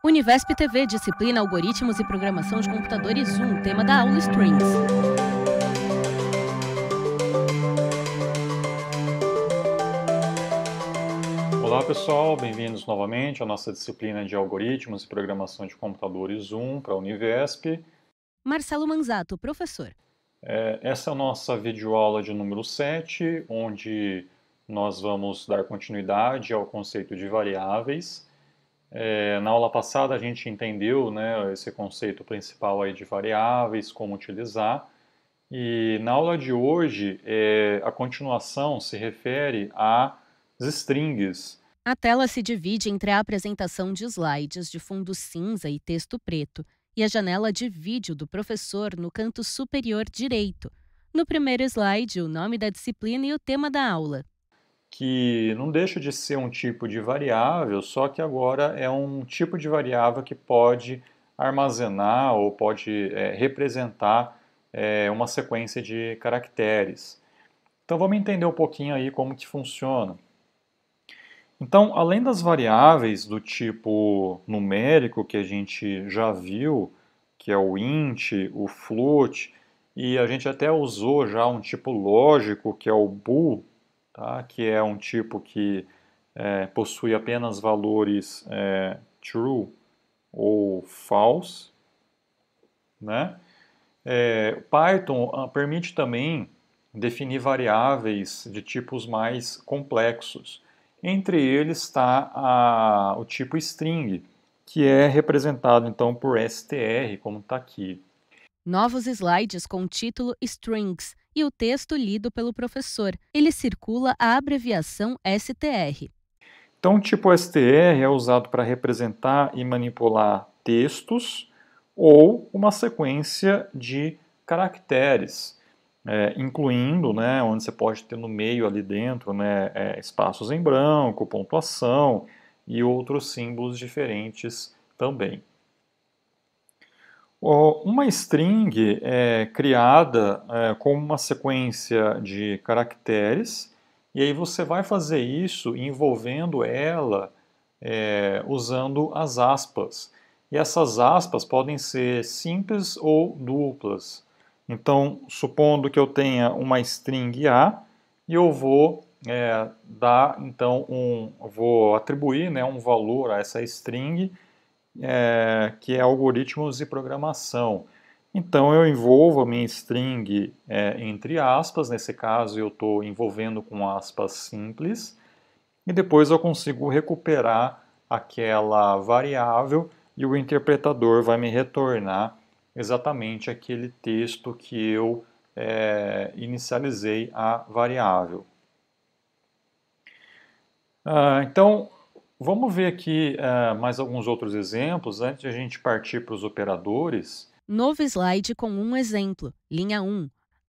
Univesp TV, disciplina Algoritmos e Programação de Computadores 1, tema da aula Strings. Olá pessoal, bem-vindos novamente à nossa disciplina de Algoritmos e Programação de Computadores 1 para a Univesp. Marcelo Manzato, professor. Essa é a nossa videoaula de número 7, onde nós vamos dar continuidade ao conceito de variáveis. Na aula passada a gente entendeu, né, esse conceito principal aí de variáveis, como utilizar. E na aula de hoje, a continuação se refere às strings. A tela se divide entre a apresentação de slides de fundo cinza e texto preto e a janela de vídeo do professor no canto superior direito. No primeiro slide, o nome da disciplina e o tema da aula. Que não deixa de ser um tipo de variável, só que agora é um tipo de variável que pode armazenar ou pode representar uma sequência de caracteres. Então vamos entender um pouquinho aí como que funciona. Então, além das variáveis do tipo numérico que a gente já viu, que é o int, o float, e a gente até usou já um tipo lógico, que é o bool, tá? Que é um tipo que possui apenas valores true ou false, né? Python permite também definir variáveis de tipos mais complexos. Entre eles está o tipo string, que é representado então por str, como está aqui. Novos slides com o título Strings e o texto lido pelo professor. Ele circula a abreviação STR. Então, o tipo str é usado para representar e manipular textos ou uma sequência de caracteres, incluindo, né, onde você pode ter no meio ali dentro, né, espaços em branco, pontuação e outros símbolos diferentes também. Uma string é criada como uma sequência de caracteres, e aí você vai fazer isso envolvendo ela usando as aspas. E essas aspas podem ser simples ou duplas. Então, supondo que eu tenha uma string A, e eu vou vou atribuir, né, um valor a essa string, que é algoritmos e programação. Então eu envolvo a minha string entre aspas, nesse caso eu estou envolvendo com aspas simples, e depois eu consigo recuperar aquela variável e o interpretador vai me retornar exatamente aquele texto que eu inicializei a variável. Então, vamos ver aqui mais alguns outros exemplos antes de a gente partir para os operadores. Novo slide com um exemplo. Linha 1.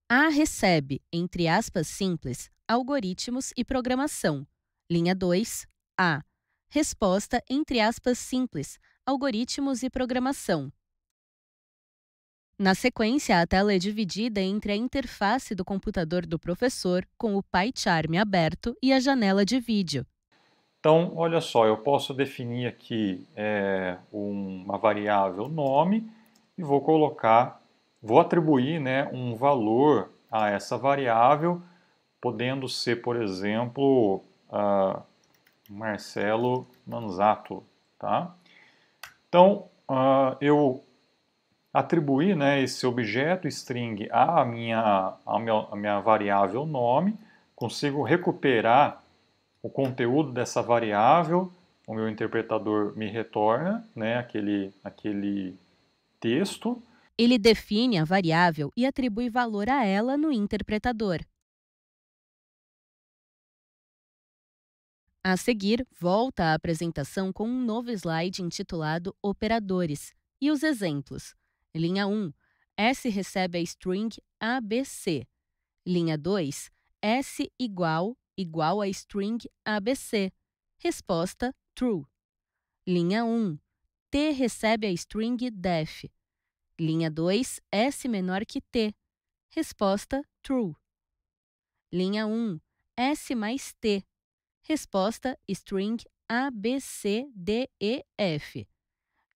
A recebe, entre aspas simples, algoritmos e programação. Linha 2. A. Resposta, entre aspas simples, algoritmos e programação. Na sequência, a tela é dividida entre a interface do computador do professor, com o PyCharm aberto, e a janela de vídeo. Então, olha só, eu posso definir aqui uma variável nome e vou atribuir, né, um valor a essa variável, podendo ser, por exemplo, Marcelo Manzato, tá? Então, eu atribuir, né, esse objeto string à minha variável nome, consigo recuperar o conteúdo dessa variável, o meu interpretador me retorna, né, aquele texto. Ele define a variável e atribui valor a ela no interpretador. A seguir, volta à apresentação com um novo slide intitulado Operadores e os exemplos. Linha 1. S recebe a string ABC. Linha 2. S igual a string ABC. Resposta true. Linha 1. T recebe a string def. Linha 2. S menor que T. Resposta true. Linha 1. S mais T. Resposta string ABCDEF.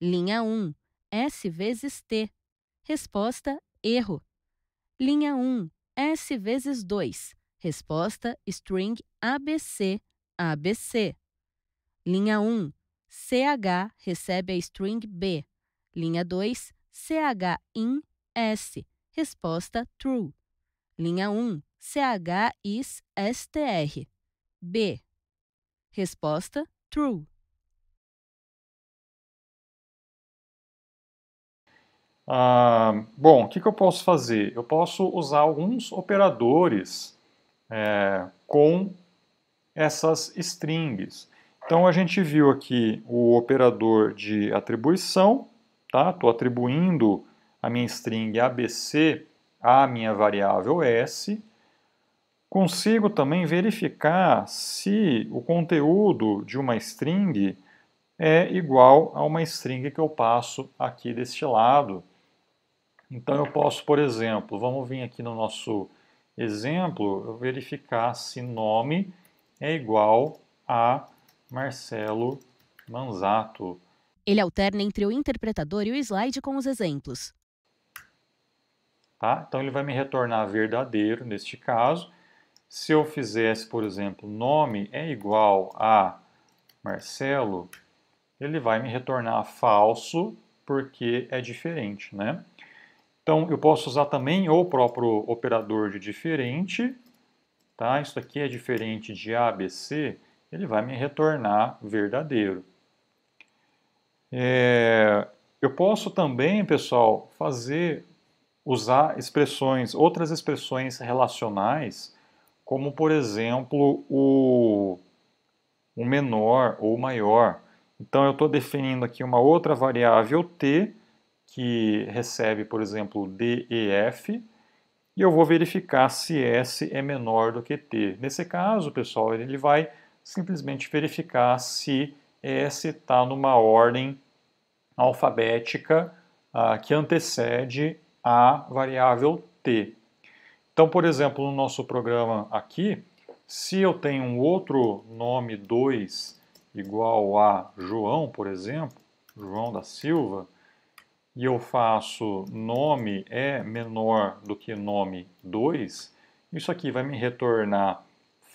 Linha 1, S vezes T. Resposta: erro. Linha 1, S vezes 2. Resposta: string ABC, ABC. Linha 1, CH recebe a string B. Linha 2, CH in S. Resposta: true. Linha 1, CH is STR. B. Resposta: true. Bom, o que eu posso fazer? Eu posso usar alguns operadores com essas strings. Então a gente viu aqui o operador de atribuição, tá? Estou atribuindo a minha string ABC à minha variável S. Consigo também verificar se o conteúdo de uma string é igual a uma string que eu passo aqui deste lado. Então eu posso, por exemplo, vamos vir aqui no nosso exemplo, eu verificar se nome é igual a Marcelo Manzato. Ele alterna entre o interpretador e o slide com os exemplos. Tá? Então ele vai me retornar verdadeiro neste caso. Se eu fizesse, por exemplo, nome é igual a Marcelo, ele vai me retornar falso porque é diferente, né? Então eu posso usar também o próprio operador de diferente, tá? Isso aqui é diferente de ABC, ele vai me retornar verdadeiro. Eu posso também, pessoal, usar outras expressões relacionais, como por exemplo o menor ou o maior. Então eu estou definindo aqui uma outra variável t, que recebe, por exemplo, d e f, e eu vou verificar se S é menor do que T. Nesse caso, pessoal, ele vai simplesmente verificar se S está numa ordem alfabética que antecede a variável T. Então, por exemplo, no nosso programa aqui, se eu tenho um outro nome 2 igual a João, por exemplo, João da Silva, e eu faço nome é menor do que nome 2, isso aqui vai me retornar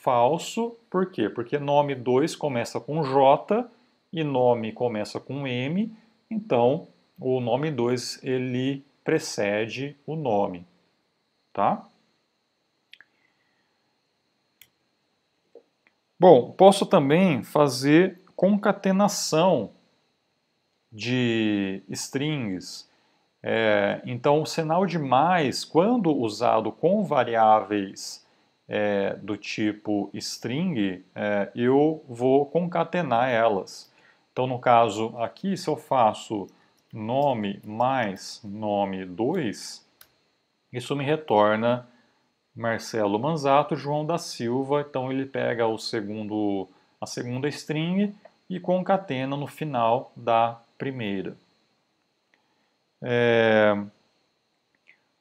falso. Por quê? Porque nome 2 começa com J e nome começa com M, então o nome 2 ele precede o nome, tá? Bom, posso também fazer concatenação de strings. Então, o sinal de mais, quando usado com variáveis do tipo string, eu vou concatenar elas. Então, no caso aqui, se eu faço nome mais nome 2, isso me retorna Marcelo Manzato, João da Silva. Então, ele pega a segunda string e concatena no final da primeira.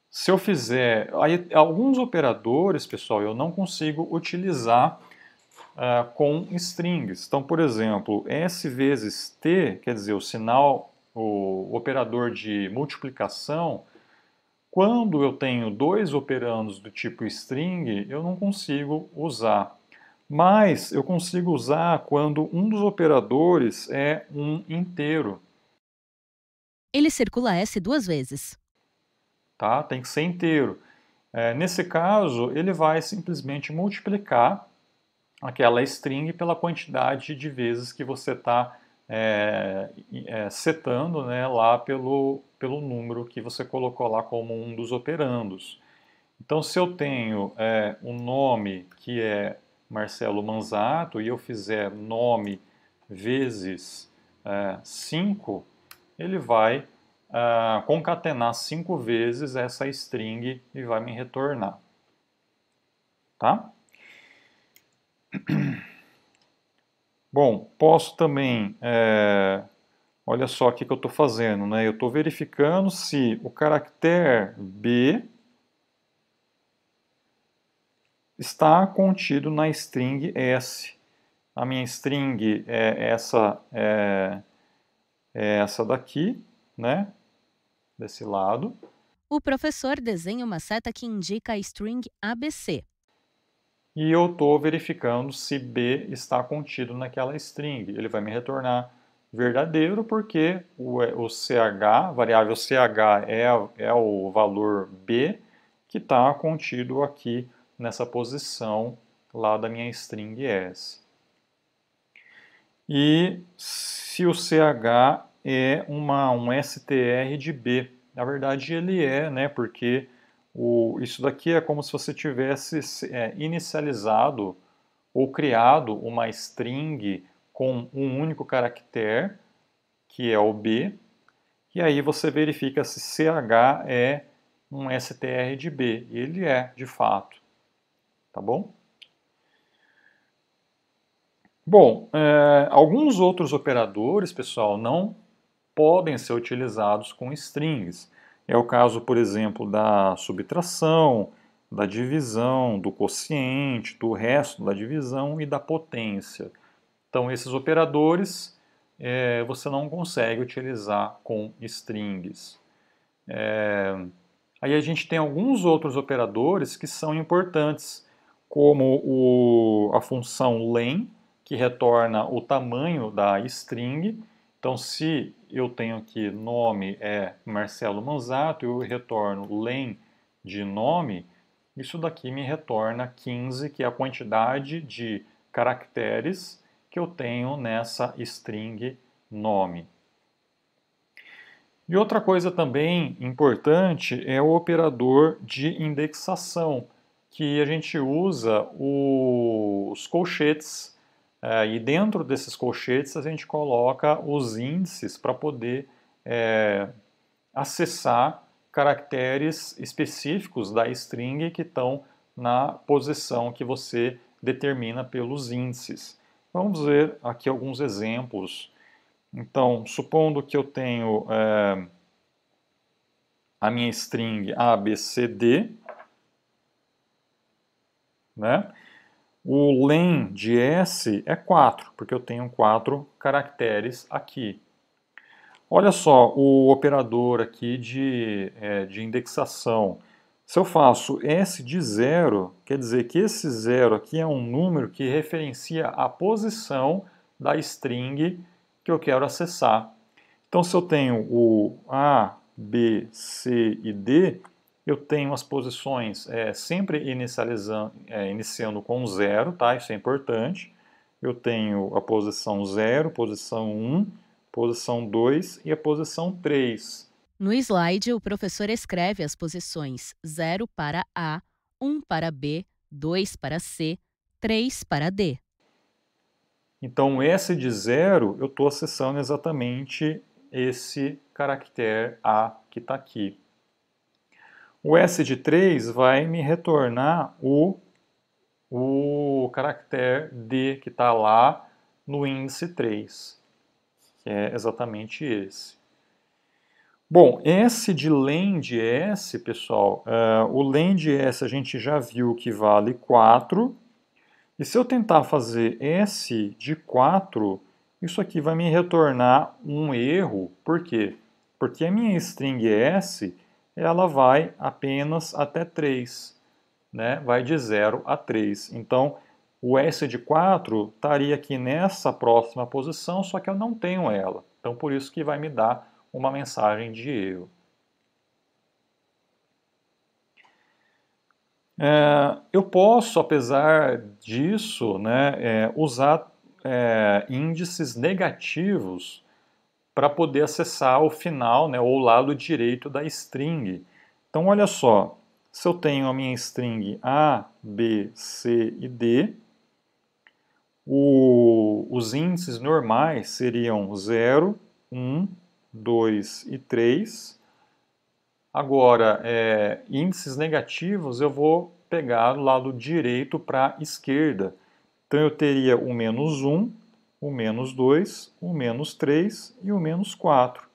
Se eu fizer aí, alguns operadores, pessoal, eu não consigo utilizar com strings. Então, por exemplo, S vezes T, quer dizer, o operador de multiplicação, quando eu tenho dois operandos do tipo string, eu não consigo usar. Mas eu consigo usar quando um dos operadores é um inteiro. Ele circula S 2 vezes. Tá? Tem que ser inteiro. Nesse caso, ele vai simplesmente multiplicar aquela string pela quantidade de vezes que você está setando, né, lá pelo número que você colocou lá como um dos operandos. Então, se eu tenho um nome que é Marcelo Manzato e eu fizer nome vezes 5, ele vai concatenar 5 vezes essa string e vai me retornar. Tá? Bom, posso também, olha só o que eu estou fazendo, né? Eu estou verificando se o caractere B está contido na string S. A minha string é essa é essa daqui, né? Desse lado. O professor desenha uma seta que indica a string ABC. E eu estou verificando se B está contido naquela string. Ele vai me retornar verdadeiro porque o CH, a variável CH é o valor B que está contido aqui nessa posição lá da minha string S. E se o CH é um str de B, na verdade ele é, né, porque isso daqui é como se você tivesse inicializado ou criado uma string com um único caractere, que é o B, e aí você verifica se CH é um str de B. E ele é, de fato. Tá bom? Bom, alguns outros operadores, pessoal, não podem ser utilizados com strings. É o caso, por exemplo, da subtração, da divisão, do quociente, do resto da divisão e da potência. Então, esses operadores você não consegue utilizar com strings. Aí a gente tem alguns outros operadores que são importantes, como a função len, que retorna o tamanho da string. Então, se eu tenho aqui nome é Marcelo Manzato e eu retorno len de nome, isso daqui me retorna 15, que é a quantidade de caracteres que eu tenho nessa string nome. E outra coisa também importante é o operador de indexação, que a gente usa os colchetes, e dentro desses colchetes a gente coloca os índices para poder acessar caracteres específicos da string que estão na posição que você determina pelos índices. Vamos ver aqui alguns exemplos. Então, supondo que eu tenho a minha string ABCD, né? O len de S é 4, porque eu tenho 4 caracteres aqui. Olha só o operador aqui de indexação. Se eu faço S de 0, quer dizer que esse 0 aqui é um número que referencia a posição da string que eu quero acessar. Então, se eu tenho o A, B, C e D, eu tenho as posições sempre iniciando com 0, tá? Isso é importante. Eu tenho a posição 0, posição 1, posição 2 e a posição 3. No slide, o professor escreve as posições 0 para A, 1 para B, 2 para C, 3 para D. Então, o S de 0, eu estou acessando exatamente esse caractere A que está aqui. O S de 3 vai me retornar o caractere D que está lá no índice 3, que é exatamente esse. Bom, S de len de S, pessoal, o len de S a gente já viu que vale 4. E se eu tentar fazer S de 4, isso aqui vai me retornar um erro. Por quê? Porque a minha string S, ela vai apenas até 3, né? Vai de 0 a 3. Então, o S de 4 estaria aqui nessa próxima posição, só que eu não tenho ela. Então, por isso que vai me dar uma mensagem de erro. Eu posso, apesar disso, né, usar índices negativos para poder acessar o final, né, ou o lado direito da string. Então, olha só, se eu tenho a minha string A, B, C e D, os índices normais seriam 0, 1, 2 e 3. Agora, índices negativos eu vou pegar do lado direito para a esquerda. Então eu teria o menos 1, o menos 2, o menos 3 e o menos 4.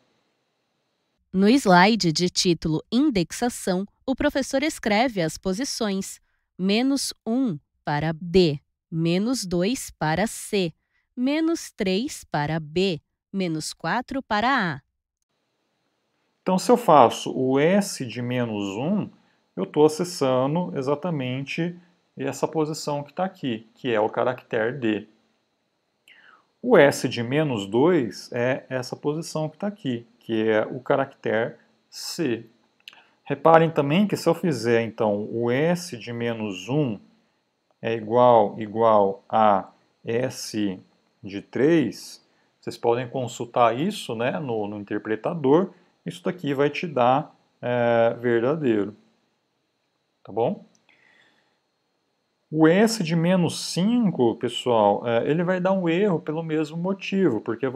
No slide de título Indexação, o professor escreve as posições: menos 1 para D, menos 2 para C, menos 3 para B, menos 4 para A. Então, se eu faço o S de menos 1, eu estou acessando exatamente essa posição que está aqui, que é o caractere D. O S de menos 2 é essa posição que está aqui, que é o caractere C. Reparem também que se eu fizer, então, o S de menos 1 é igual a S de 3, vocês podem consultar isso, né, no interpretador. Isso daqui vai te dar verdadeiro. Tá bom? O S de menos 5, pessoal, ele vai dar um erro pelo mesmo motivo, porque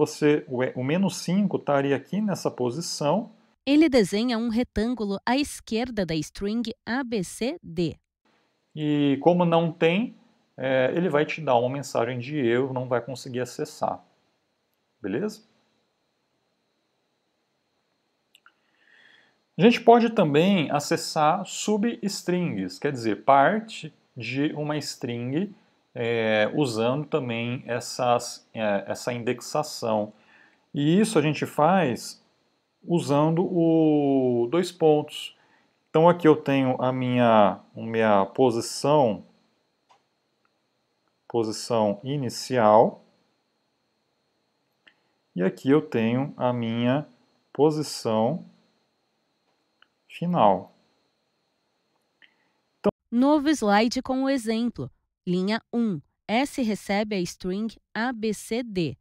o menos 5 estaria aqui nessa posição. Ele desenha um retângulo à esquerda da string ABCD. E como não tem, ele vai te dar uma mensagem de erro, não vai conseguir acessar. Beleza? A gente pode também acessar substrings, quer dizer, parte de uma string, usando também essa indexação. E isso a gente faz usando o dois pontos. Então aqui eu tenho a minha posição inicial, e aqui eu tenho a minha posição final. Novo slide com o exemplo. Linha 1. S recebe a string ABCD.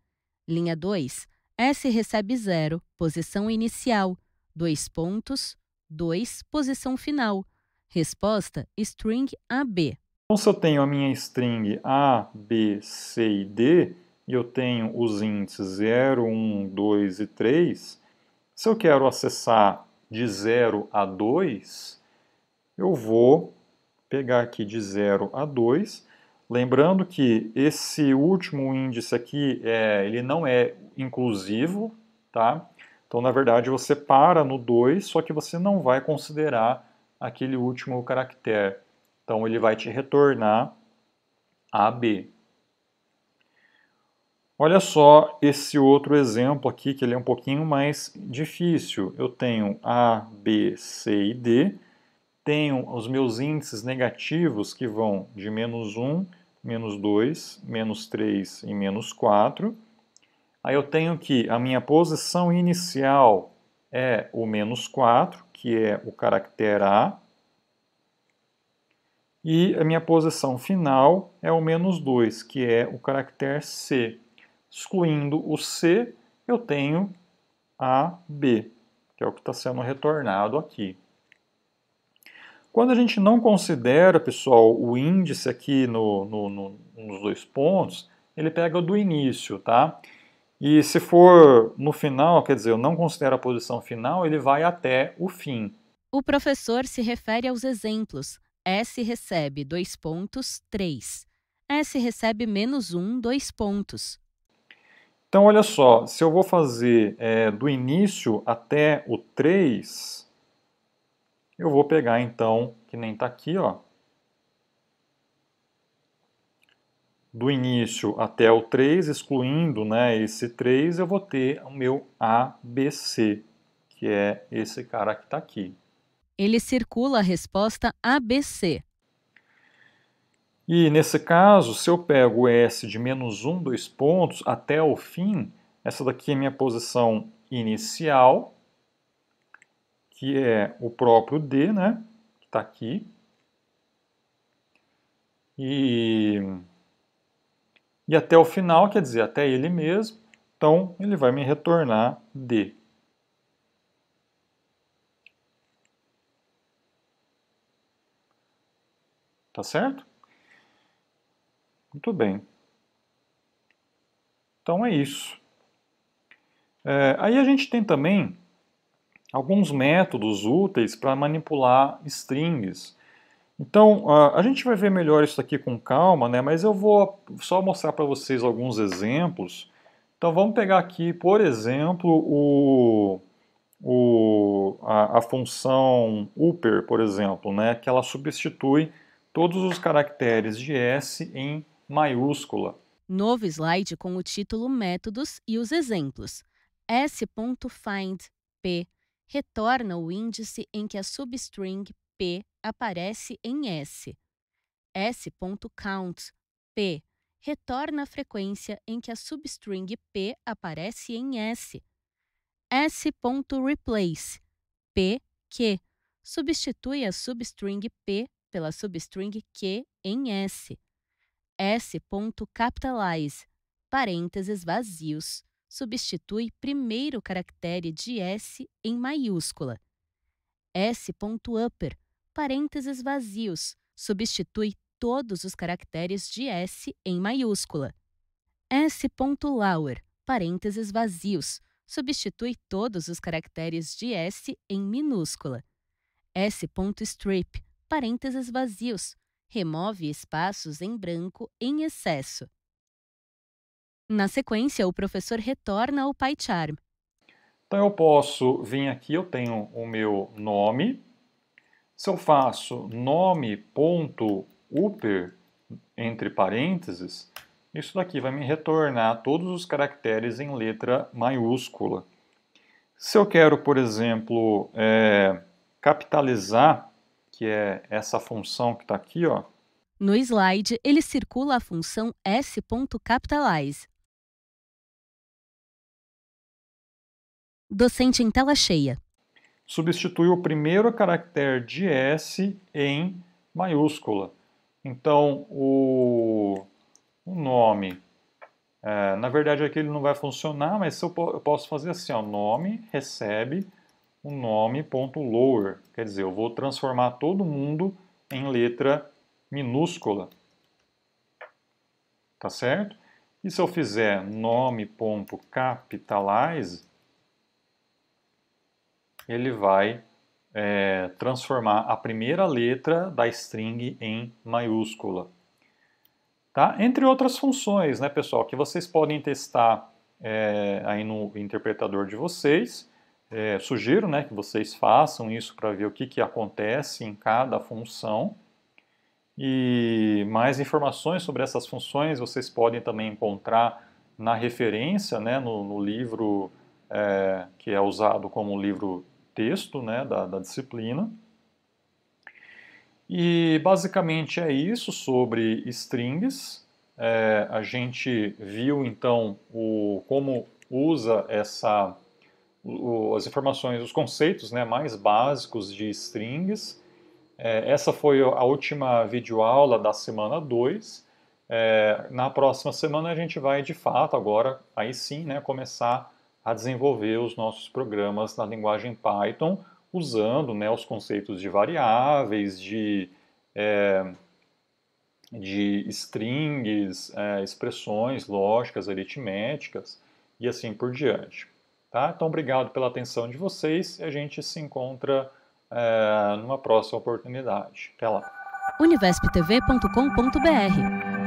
Linha 2. S recebe 0, posição inicial. 2 pontos, 2, posição final. Resposta: string AB. Então, se eu tenho a minha string A, B, C e D, e eu tenho os índices 0, 1, 2 e 3, se eu quero acessar de 0 a 2, eu vou pegar aqui de 0 a 2, lembrando que esse último índice aqui, ele não é inclusivo, tá? Então, na verdade, você para no 2, só que você não vai considerar aquele último caractere. Então, ele vai te retornar AB. Olha só esse outro exemplo aqui, que ele é um pouquinho mais difícil. Eu tenho A, B, C e D. Tenho os meus índices negativos que vão de menos 1, menos 2, menos 3 e menos 4. Aí eu tenho que a minha posição inicial é o menos 4, que é o caractere A. E a minha posição final é o menos 2, que é o caractere C. Excluindo o C, eu tenho a B, que é o que está sendo retornado aqui. Quando a gente não considera, pessoal, o índice aqui nos dois pontos, ele pega o do início, tá? E se for no final, quer dizer, eu não considero a posição final, ele vai até o fim. O professor se refere aos exemplos. S recebe 2 pontos, 3. S recebe menos 1, 2 pontos. Então, olha só, se eu vou fazer do início até o 3, eu vou pegar então, que nem está aqui, ó, do início até o 3, excluindo, né, esse 3, eu vou ter o meu ABC, que é esse cara que está aqui. Ele circula a resposta ABC. E nesse caso, se eu pego o S de menos 1, 2 pontos, até o fim, essa daqui é minha posição inicial, que é o próprio D, né, que está aqui. E até o final, quer dizer, até ele mesmo, então ele vai me retornar D. Tá certo? Muito bem. Então é isso. Aí a gente tem também alguns métodos úteis para manipular strings. Então, a gente vai ver melhor isso aqui com calma, né? Mas eu vou só mostrar para vocês alguns exemplos. Então vamos pegar aqui, por exemplo, a função upper, por exemplo, né? Que ela substitui todos os caracteres de S em maiúscula. Novo slide com o título Métodos e os exemplos. S.find P retorna o índice em que a substring P aparece em S. S.count P retorna a frequência em que a substring P aparece em S. S.replace P que substitui a substring P pela substring Q em S. S.capitalize, parênteses vazios, substitui primeiro caractere de S em maiúscula. S.upper, parênteses vazios, substitui todos os caracteres de S em maiúscula. S.lower, parênteses vazios, substitui todos os caracteres de S em minúscula. S.strip, parênteses vazios, remove espaços em branco em excesso. Na sequência, o professor retorna ao PyCharm. Então eu posso vir aqui, eu tenho o meu nome. Se eu faço nome.upper, entre parênteses, isso daqui vai me retornar todos os caracteres em letra maiúscula. Se eu quero, por exemplo, capitalizar, que é essa função que está aqui, ó. No slide, ele circula a função s.capitalize. Docente em tela cheia. Substitui o primeiro caractere de S em maiúscula. Então, o nome, na verdade aqui ele não vai funcionar, mas eu posso fazer assim, ó, nome recebe o nome.lower, quer dizer, eu vou transformar todo mundo em letra minúscula, tá certo? E se eu fizer nome.capitalize, ele vai transformar a primeira letra da string em maiúscula. Tá? Entre outras funções, né, pessoal, que vocês podem testar aí no interpretador de vocês. Sugiro, né, que vocês façam isso para ver o que acontece em cada função. E mais informações sobre essas funções vocês podem também encontrar na referência, né, no livro que é usado como livro texto, né, da disciplina. E basicamente é isso sobre strings. A gente viu então como usa as informações, os conceitos, né, mais básicos de strings. Essa foi a última videoaula da semana 2. Na próxima semana a gente vai de fato agora, aí sim, né, começar a desenvolver os nossos programas na linguagem Python, usando, né, os conceitos de variáveis, de strings, expressões lógicas, aritméticas e assim por diante. Tá? Então, obrigado pela atenção de vocês e a gente se encontra numa próxima oportunidade. Até lá. univesptv.com.br